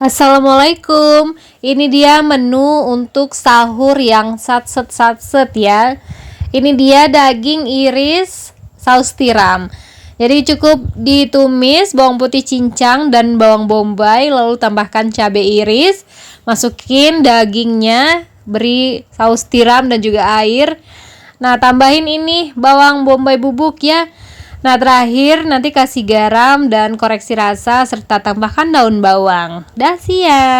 Assalamualaikum. Ini dia menu untuk sahur yang satset ya. Ini dia daging iris saus tiram. Jadi cukup ditumis bawang putih cincang dan bawang bombay, lalu tambahkan cabai iris, masukin dagingnya, beri saus tiram dan juga air. Nah, tambahin ini bawang bombay bubuk ya. Nah, terakhir nanti kasih garam dan koreksi rasa serta tambahkan daun bawang. Dah siap.